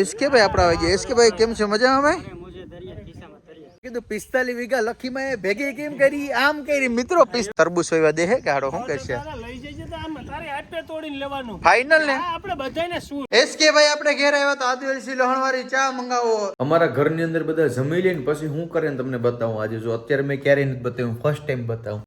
SK ભાઈ આપડા આવી ગયા. એસકે ભાઈ કેમ છે? મજામાં ભાઈ? કીધું 45 વીઘા લખીમાં ભેગી કેમ કરી, આમ કરી મિત્રો. તરબૂચ વાવ્યા દે હે કે હાડો શું કરશે? ફાઇનલ ને આપણે બધાને શું એસકે ભાઈ આપણે ઘેર આવ્યા તો આદિવાસી લહણવાળી ચા મંગાવો. અમારા ઘરની અંદર બધા જમી લઈને પછી હું કરે ને તમને બતાવું આજે. જો અત્યારે મેં ક્યારેય નથી બતાવ્યું, ફર્સ્ટ ટાઈમ બતાવું.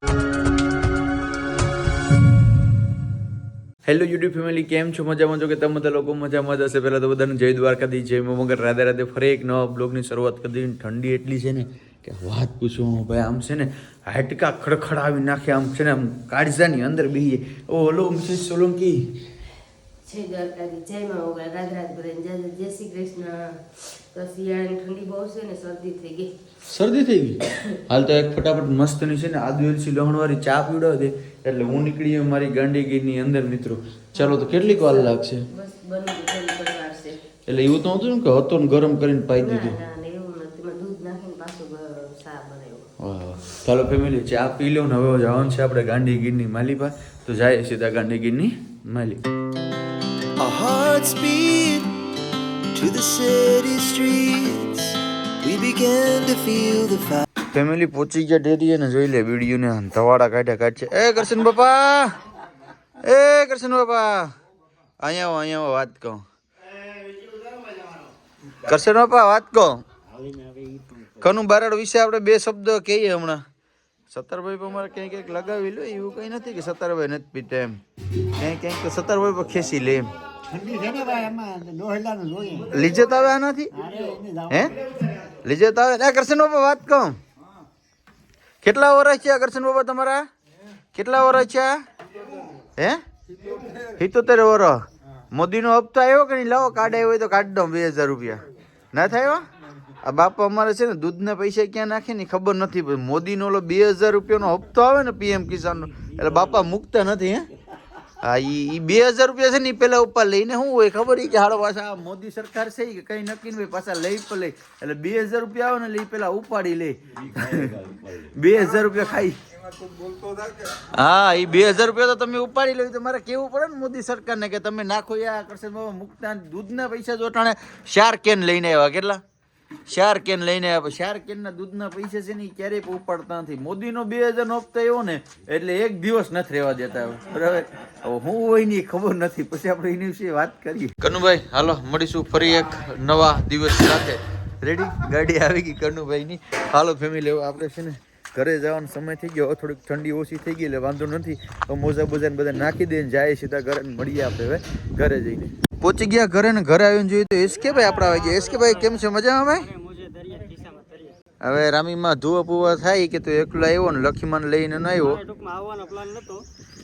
હેલો યુટ્યુબ ફેમિલી, કેમ છો? મજામાં છો કે તમે બધા લોકો મજામાં જ હશે. પહેલા તો બધાને જય દ્વારકાધીશ, જય મગર, રાધે રાધે. ફરી એક નવા બ્લોગની શરૂઆત કરી દીધી. ઠંડી એટલી છે ને કે વાત પૂછો ભાઈ. આમ છે ને હાડકા ખડખડાવી નાખે. આમ છે ને આમ કાળજાની અંદર બેહીએ. ઓલો મિસિસ સોલંકી જય દ્વારકાધીશ, જય મગર, રાધે રાધે, જય શ્રી કૃષ્ણ. તો શિયાળાની ઠંડી બહુ છે ને શરદી થઈ ગઈ. શરદી થઈ ગઈ? હાલ તો એક ફટાફટ મસ્તની છે ને આદિવાસી લહણવાળી ચા પીવડાવ દે એટલે હું નીકળી મારી ગાંડીગીરની અંદર મિત્રો. ચાલો તો કેટલીક વાર લાગશે? બસ બની ગઈ, થોડી વાર છે. એટલે એવું તો હતું ને કે હતો ને ગરમ કરીને પાઈ દીધું? ના ના એવું નથી, એમાં દૂધ નાખીને પાછું ચા બનાવ્યો. વાહ. ચાલો ફેમિલી ચા પી લો ને હવે જવાનું છે આપણે ગાંધીગીરની માલી પર. તો જાય સીધા ગાંધીગીરની માલી. Our hearts beat to the city streets. We began to feel the fire. Family પહોંચી ગયા ડેરીએ ને જોઈ લે વિડીયો ને ધવાડા કાઢ્યા કાઢશે. એ કરશન બાપા, એ કરશન બાપા, અહીંયા આવો વાત કહો. કરશન બાપા વાત કહો. કનુ બારડ વિશે આપણે બે શબ્દ કહીએ હમણાં. સત્તરભાઈ પર અમારે ક્યાંક ક્યાંક લગાવી લો, એવું કઈ નથી કે સત્તરભાઈ નથી પીતા એમ. ક્યાંક ક્યાંક સત્તરભાઈ પર ખેંચી લે એમ. લિજ્જત આવે આનાથી? હે લિજ્જત આવે? કરશન બાપા વાત કહો. કેટલા વર્ષ છે કરશન બાબા તમારા? કેટલા વર્ષ છે? હે 77 વર્ષ. મોદીનો હપ્તો આવ્યો કે નહીં? લાવો કાર્ડ આવ્યો હોય તો કાઢ દો 2000 રૂપિયા. ના થાય? આ બાપા અમારે છે ને દૂધના પૈસા ક્યાં નાખે ને ખબર નથી. મોદીનો ઓલો 2000 રૂપિયાનો હપ્તો આવે ને PM કિસાનનો, એટલે બાપા મુકતા નથી. હે હા, એ 2000 રૂપિયા છે ને પેલા ઉપર લઈને શું હોય ખબર? કે હાડો પાછા મોદી સરકાર છે કે કઈ નક્કી નહીં, પાછા લઈ પણ લે. એટલે 2000 રૂપિયા આવે ને એટલે પેલા ઉપાડી લે. 2000 રૂપિયા ખાઈ. હા, એ 2000 રૂપિયા તો તમે ઉપાડી લો. તમારે કેવું પડે ને મોદી સરકારને કે તમે નાખો. યા કરશન બાબા મુકતા દૂધના પૈસા જો ટાણે 4 કેન લઈને આવ્યા. કેટલા? 4 કેન લઈને આવ્યા. 4 કેનના દૂધના પૈસા છે ને ક્યારેય ઉપાડતા નથી. મોદીનો 2000 નો હપ્તો એવો ને એટલે એક દિવસ નથી રહેવા દેતા. બરાબર, હું હોય ની ખબર નથી. પછી આપણે એની વિશે વાત કરીએ. કનુભાઈ હાલો મળીશું ફરી એક નવા દિવસ સાથે. રેડી? ગાડી આવી ગઈ કનુભાઈ ની. હાલો ફેમિલી, આપણે છે ને ઘરે જવાનો સમય થઈ ગયો. થોડીક ઠંડી ઓછી થઈ ગઈ એટલે વાંધો નથી. મોજા બોજાને બધા નાખી દઈને જાય સીધા ઘરે. મળીએ આપણે હવે ઘરે જઈને. પહોંચી ગયા ઘરે ને ઘરે આવીને જોઈએ તો એસકે ભાઈ આપડા આવી ગયા. એસકે ભાઈ કેમ છે? મજામાં ભાઈ? હવે રામીમાં ધુવા પુવા થાય કે તો એકલો આવ્યો ને લખીમાન લઈને ન આવ્યો. આવવાનો પ્લાન નતો,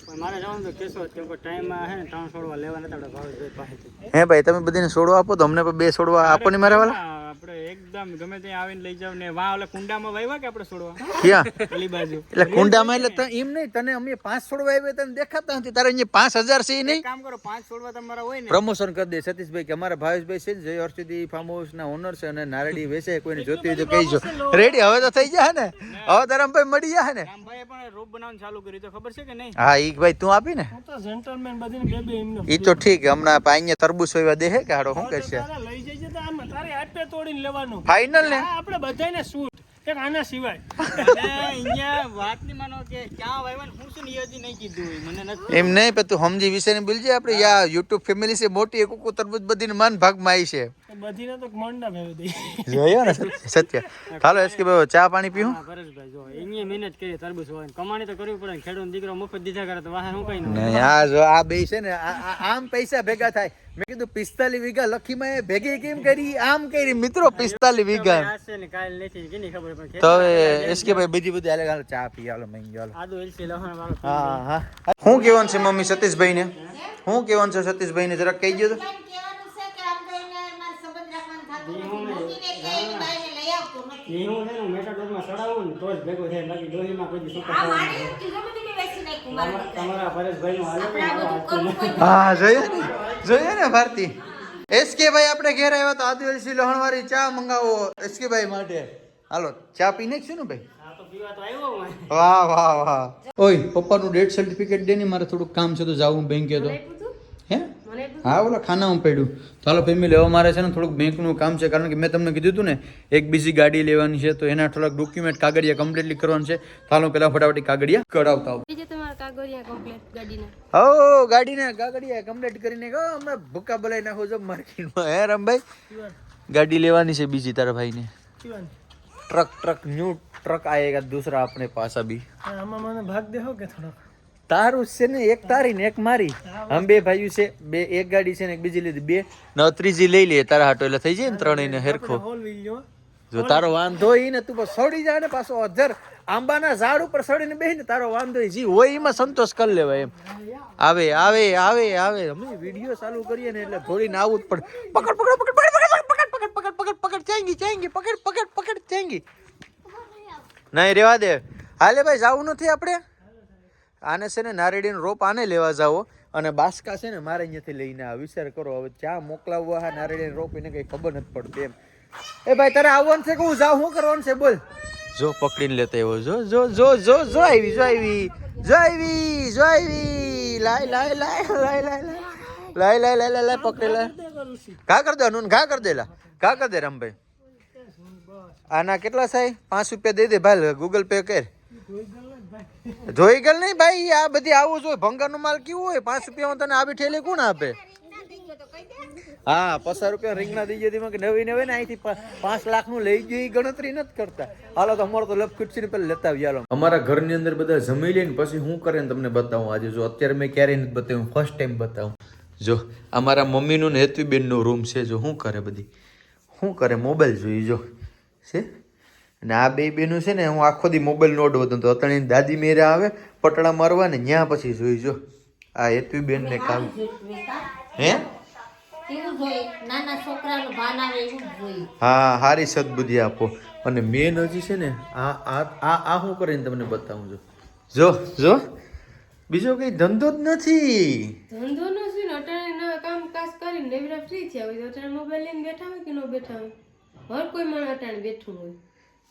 પણ મારે જવાનું તો કેશોદ, કેમ કે ટાઈમમાં હે ને 3 છોડવા લેવા નતા આપણે ભાવેશભાઈ પાસેથી. હે ભાઈ, તમે બધાને છોડવા આપો તો અમને પણ 2 છોડવા આપો ને મારા વાલા. આપણે એકદમ ગમે ત્યાં આવીને લઈ જાવ ને. વાહ, ઓલે કુંડામાં વાવ્યા કે આપણે છોડવા ક્યાં? ઓલી બાજુ. એટલે કુંડામાં એટલે એમ નહીં, તને અમે 5 છોડવા આવ્યા તને દેખાતા નથી. તારે અહીંયા 5000 છે નહીં? કામ કરો, 5 છોડવા તમારા હોય ને પ્રમોશન કરી દે સતીશભાઈ કે અમારા ભાવેશભાઈ છે જય હર્ષિદી ફાર્મ હાઉસ ના ઓનર છે અને નારડી વેચે. કોઈને જોતી હોય તો કહીજો. રેડી? હવે તો થઈ જાય ને? હવે ધરમભાઈ મળી જાય ને? રામભાઈએ પણ રોપ બનાવવાનું ચાલુ કર્યું તો ખબર છે કે નહીં? હા, ઈ ભાઈ તું આપી ને. હું તો જેન્ટલમેન બધીને બે એમનો. ઈ તો ઠીક. હમણાં અહીંયા તરબૂચ વાવ્યા દે હે કે હાડો શું કરશે? લઈ જજે તો આમ તારે હાથે તોડીને લેવાનું. ફાઇનલ ને? આપણે બધાને શૂટ એક આના સિવાય. અને અહીંયા વાત ની માનો કે ક્યાં વાયવાન હું શું નિયતિ નહીં કીધું હોય મને નથી. એમ નહીં પણ તું સમજી વિશે ને બોલજે. આપણે યા યુટ્યુબ ફેમિલી છે મોટી. એક કુકુ તરબૂચ બધીને માન ભાગમાં આવી છે. બધીને તો મંડા ભેવ દે. જોયો ને સત્ય. હાલો એસકે ભાઈ ચા પાણી પીવું. પરેશભાઈ જો એની મહેનત કરી તરબૂચ હોય કમાણી તો કરવી પડે. ખેડૂત દીકરો મફત દીધા કરે તો વાહ હું કઈ નહીં. આ જો આ બે છે ને આમ પૈસા ભેગા થાય. મેં કીધું 45 વીઘા લખીમાં એ ભેગી કેમ કરી, આમ કરી મિત્રો. 45 વીઘા તો હવે એસકે ભાઈ બીજી બધી હાલે. હાલો ચા પી. હાલો મહી હાલો. આદુ એલસી લહણ વાળો. હા હા. શું કહેવાનું છે મમ્મી સતીશભાઈ ને? શું કહેવાનું છે સતીશભાઈ ને જરાક કહી દો તો. હા જોઈએ ને ભારતી. એસકે ભાઈ આપણે ઘેર આવ્યા તો આદિવાસી લહણવાળી ચા મંગાવો એસકે ભાઈ માટે. હાલો ચા પી નાખશું ને ભાઈ? વાહ વાહ વાહ. ઓય પપ્પાનું ડેથ સર્ટિફિકેટ દે ને, મારે થોડુંક કામ છે તો જાવું બેંકે. તો હે મને એટલું હા ઓલા ખાનામાં પડ્યું. તો હાલો ફેમિલી, હવે મારે છે ને થોડુંક બેંકનું કામ છે, કારણ કે મેં તમને કીધું હતું ને એક બીજી ગાડી લેવાની છે, તો એના થોડાક ડોક્યુમેન્ટ કાગળિયા કમ્પ્લીટલી કરવાનું છે. તો હાલો પેલા ફટાફટ કાગળિયા કઢાવતા આવું. બીજે તમારા કાગળિયા કમ્પ્લીટ ગાડીના હો ગાડીને કાગળિયા કમ્પ્લીટ કરીને કહો હમણાં ભૂકા બોલાવી નાખો છો માર્કેટમાં. હે રામભાઈ, ગાડી લેવાની છે બીજી તારા ભાઈને. ट्रक न्यू ट्रक आएगा दूसरा अपने पास अभी. આમાં મને ભાગ દેહો કે થોડોક તારું છે ને, એક તારી ને એક મારી, હમ બે ભાઈઓ છે, બે એક ગાડી છે ને એક બીજી લીધી, બે ન ત્રીજી લઈ લે તારા હાટો, એટલે થઈ જાય ને ત્રણેય ને હેરખો. હોલ વીલ જો જો તારો વાંધો ઈ ને તું બસ સડી જાય ને પાછો અધર આંબાના ઝાડ ઉપર સડીને બેહીને તારો વાંધો ઈ જી હોય એમાં સંતોષ કરી લેવાય એમ. આવે આવે આવે આવે અમે વિડીયો ચાલુ કરીએ ને એટલે થોડીને આવું જ પડે. પકડ પકડ પકડ પકડ પકડ પકડ પકડ પકડ પકડ ચાંગી ચાંગી પકડ પકડ પકડ ચાંગી. નહીં રેવા દે. હાલે ભાઈ જાવું નથી આપણે. આને છે ને નારેડીનો રોપ આને લેવા જાવો, અને બાસકા છે ને મારે અહીંયાથી લઈને આ વિચાર કરો હવે ક્યાં મોકલાવવા. હા નારેડીનો રોપ એને કઈ ખબર નથી પડતી એમ. એ ભાઈ તારે આવવાનું છે કે હું જાઉં, શું કરવાનું છે બોલ. જો પકડીને લેતા એવો જો જો જો જો જો આવી જો આવી જો આવી જો આવી લાય લાય લાય લાય લાય લાય લાય લાય લાય પકડી લાય. ઘા કર દે અનુન, ઘા કર દેલા, ઘા કર દે રામભાઈ. આના કેટલા થાય? 5 રૂપિયા દઈ દે ભાઈ, ગૂગલ પે કર. જોઈ ગયેલ નહીં ભાઈ, આ બધી આવું જોઈએ. ભંગારનો માલ કેવું હોય? 5 રૂપિયામાં તને આવી ઠેલી કોણ આપે? હા 50 રૂપિયા રીંગણા દઈ જતી કે નવી નવી ને અહીંથી 5 લાખ નું લઈ ગઈ ગણતરી નથી કરતા. હાલો તો અમારો તો લપ ખુરશી ને પેલા લેતા આવી. હાલો અમારા ઘરની અંદર બધા જમી લઈને પછી હું કરે ને તમને બતાવું આજે. જો અત્યારે મેં ક્યારેય નથી બતાવ્યું, ફર્સ્ટ ટાઈમ બતાવું. જો અમારા મમ્મીનું ને હેતવીબેનનો રૂમ છે. જો શું કરે બધી, શું કરે મોબાઈલ જોઈ જો છે. અને આ બે બેનું છે ને હું આખો દી મોબાઈલ નો અડવો તો અત્યારે દાદી મેરા આવે પટડા મારવા ને ત્યાં પછી જોઈ જો આ હેતવીબેન ને કામ હે નાના છોકરાનું ભાન આવે એવું જ જોઈએ. હા હારી સદબુદ્ધિ આપો. અને મેન હજી છે ને આ આ આ આ શું કરીને તમને બતાવું જો જો જો બીજો કઈ ધંધો જ નથી. ધંધો નો છે ને અટાણે કામ કાજ કરીને નવરા ફ્રી થયા હોય તો અટાણે મોબાઈલ લઈને બેઠા હોય કે ન બેઠા હોય, હર કોઈ માણસ અટાણે બેઠું હોય.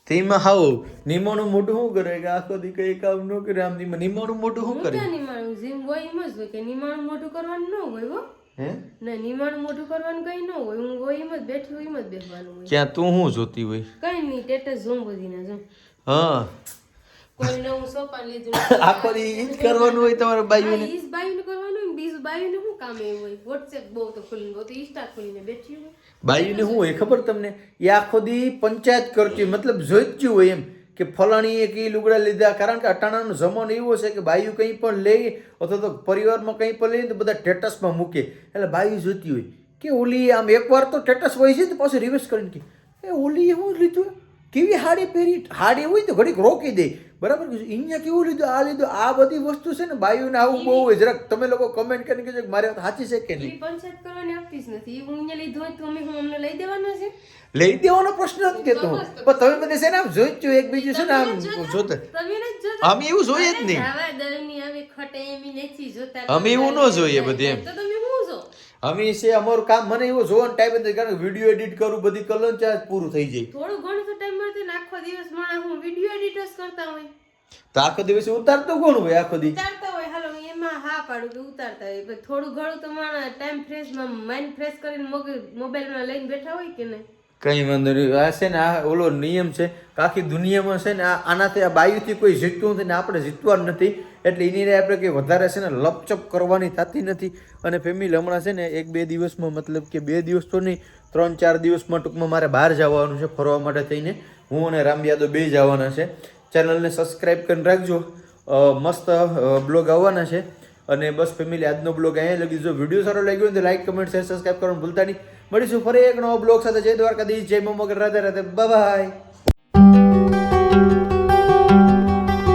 તેમાં હાવ નિમાણું મોઢું શું કરે કે આખો દી કઈ કામ ન કરે. આમ નિમાણું મોઢું શું કરે? નિમાણું જેમ હોય એમ જ હોય કે નિમાણું મોઢું કરવાનું ન હોય હો. હે ના નિમાણું મોઢું કરવાનું કઈ ન હોય. હું હોય એમ જ બેઠી હોય એમ જ બેસવાનું હોય. ક્યાં તું શું જોતી હોય? કઈ નહીં ટેટસ જોમ બધી ના જોમ. હા કોઈ નવું સોપાન લીધું આખો દી ઈ જ કરવાનું હોય તમારે બાઈઓને. ઈસ બાઈનું કરવાનું હોય, બીજું બાઈનું શું કામ એવું હોય? વોટ્સએપ બહુ તો ખોલીને બહુ તો ઇન્સ્ટા ખોલીને બેઠી હોય. બાઈઓને શું હોય ખબર તમને? એ આખો દી પંચાયત કરતી હોય, મતલબ જોઈતું હોય એમ કે ફલાણીએ કઈ લુગડા લીધા. કારણ કે અટાણાનો જમાનો એવો છે કે બાઈઓ કંઈ પણ લે અથવા તો પરિવારમાં કંઈ પણ લે તો બધા સ્ટેટસમાં મૂકે. એટલે બાઈઓ જોતી હોય કે ઓલી આમ એકવાર તો સ્ટેટસ હોય છે તો પાછું રિવર્સ કરીને કે એ ઓલી શું લીધું, કેવી હાડી પહેરી. હાડી હોય તો ઘડીક રોકી દે બરાબર. અહીંયા કેવું લીધું, આ લીધું. આ બધી વસ્તુ છે ને બાઈઓને આવું બહુ હોય. જરાક તમે લોકો કમેન્ટ કરીને કહેજો કે મારી વાત સાચી છે કે નહીં. ઈ પંચાયત કરવાની આપતી જ નથી. હું અહીંયા લીધું હોય તો અમે હું અમને લઈ દેવાના છે. લઈ દેવાનો પ્રશ્ન નથી કેતો હું, પણ તમે બધે છે ને આમ જોઈતું એકબીજું છે ને આમ જોતા. તમે નથી જોતા? અમે એવું જોઈએ જ નહીં. હવે દળની આવી ખટે એમી નથી જોતા. અમે એવું ન જોઈએ બધી એમ. તો તમે શું જો? અમે છે અમારું કામ, મને એવો જોવાનો ટાઈમ નથી, કારણ કે વિડીયો એડિટ કરું બધી કલર ચાર્જ પૂરું થઈ જાય. થોડું ઘણું તો ટાઈમ મળતો ને આખો દિવસ માણસ હું વિડિયો એડિટર્સ કરતા હોય. તો આખો દિવસ ઉતારતો કોણ હોય? આખો દી ઉતારતા હોય. હાલો એમાં હા પાડું કે ઉતારતા હોય, પણ થોડું ઘણું તો માણસ ટાઈમ ફ્રેશમાં માઇન્ડ ફ્રેશ કરીને મોબાઈલમાં લઈને બેઠા હોય કે નહીં. કઈ વાંધો નહીં. આ છે ને આ ઓલો નિયમ છે કે આખી દુનિયામાં છે ને આનાથી આ બાયુથી કોઈ જીતતું નથી ને આપણે જીતવાનું નથી. એટલે એની આપણે કંઈ વધારે છે ને લપચપ કરવાની થતી નથી. અને ફેમિલી હમણાં છે ને 1-2 દિવસમાં, મતલબ કે 2 દિવસ તો નહીં 3-4 દિવસમાં ટૂંકમાં મારે બહાર જવાનું છે ફરવા માટે થઈને. હું અને રામ યાદવ બે જવાના છે. ચેનલને સબસ્ક્રાઈબ કરીને રાખજો, મસ્ત બ્લોગ આવવાના છે. અને બસ ફેમિલી આજનો બ્લોગ અહીંયા લગી. જો વિડીયો સારો લાગ્યો હોય તો લાઈક કમેન્ટ શેર સબસ્ક્રાઈબ કરવાનું ભૂલતા નહીં. મળીશું ફરી એક નવો બ્લોગ સાથે. જય દ્વારકાધીશ, જય મમ્મગર, રાધે રાધે, બાય બાય.